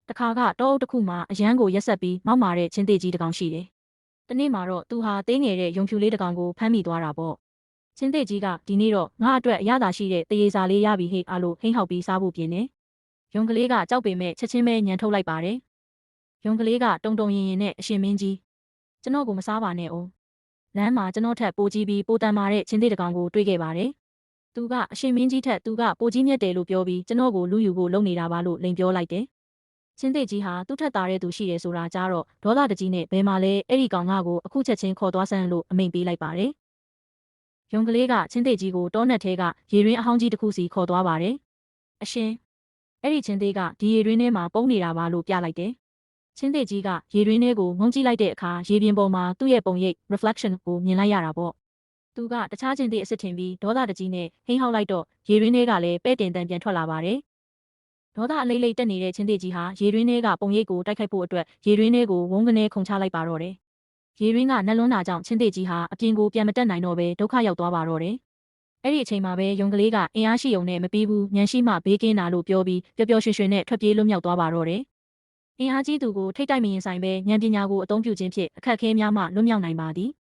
တခါကတောအုပ်တစ်ခုမှာအရန်ကိုရက်ဆက်ပြီးမောက်မာတဲ့ချင်းသေးကြီးတစ်ကောင်ရှိတယ်။တနေ့မှာတော့သူဟာသေးငယ်တဲ့ယုံဖြူလေးတစ်ကောင်ကိုဖမ်းမိသွားတာပေါ့။ချင်းသေးကြီးကဒီနေ့တော့ငါအတွက်အရသာရှိတဲ့တရေစာလေးရပြီဟဲ့အားလို့ဟိန်းဟောက်ပြီးစားဖို့ပြင်နေ။ယုံကလေးကကြောက်ပေမဲ့ချက်ချင်းပဲညံထုတ်လိုက်ပါတယ်။ယုံကလေးကတုံတုံရင်ရင်နဲ့အရှင်မင်းကြီးကျွန်တော်ကိုမစားပါနဲ့အောင်။လမ်းမှာကျွန်တော်ထက်ပိုကြီးပြီးပိုတန်မာတဲ့ချင်းသေးတစ်ကောင်ကိုတွေ့ခဲ့ပါတယ်။သူကအရှင်မင်းကြီးထက်သူကပိုကြီးမြတ်တယ်လို့ပြောပြီးကျွန်တော်ကိုလူယူဖို့လုပ်နေတာပါလို့လိန်ပြောလိုက်တယ်။ချင်းသေးကြီးဟာသူ့ထက်သားတဲ့သူရှိတယ်ဆိုတာကြားတော့ဒေါသတကြီးနဲ့ဘယ်မှာလဲအဲ့ဒီကောင်ငါကိုအခုချက်ချင်းခေါ်သွားစမ်းလို့အမိန်ပေးလိုက်ပါတယ်။ယုံကလေးကချင်းသေးကြီးကိုတောနက်ထဲကရေရင်းအဟောင်းကြီးတစ်ခုစီခေါ်သွားပါတယ်။အရှင်အဲ့ဒီချင်းသေးကဒီရေရင်းထဲမှာပုန်းနေတာပါလို့ပြလိုက်တယ်။ချင်းသေးကြီးကရေရင်းထဲကိုငုံကြည့်လိုက်တဲ့အခါရေပြင်ပေါ်မှာသူ့ရဲ့ပုံရိပ် reflection ကိုမြင်လိုက်ရတာပေါ့။သူကတခြားချင်းသေးအစ်စ်ထင်ပြီးဒေါသတကြီးနဲ့ဟိန်းဟောက်လိုက်တော့ရေရင်းထဲကလည်းပဲ့တင်တန်ပြန်ထွက်လာပါတယ်။ဒေါသအလိမ့်လိမ့်တက်နေတဲ့ချင်းသေးကြီးဟာရေရင်းထဲကပုံရိပ်ကိုတိုက်ခိုက်ဖို့အတွက်ရေရင်းထဲကိုဝုန်းကနေခုန်ချလိုက်ပါတော့တယ်။ရေရင်းကနှလွန်းတာကြောင့်ချင်းသေးကြီးဟာအပြင်ကိုပြန်မတက်နိုင်တော့ဘဲဒုက္ခရောက်သွားပါတော့တယ်။အဲ့ဒီအချိန်မှာပဲယုံကလေးကအင်အားရှိုံနဲ့မပြီးဘူးညံရှိမှဘေးကင်းတာလို့ပြောပြီးပျော်ပျော်ရွှင်ရွှင်နဲ့ထွက်ပြေးလွတ်မြောက်သွားပါတော့တယ်။အင်အားကြီးသူကိုထိတ်တိုက်မရင်ဆိုင်ပဲဉာဏ်ပညာကိုအသုံးပြုခြင်းဖြင့်အခက်အခဲများမှလွတ်မြောက်နိုင်ပါသည်။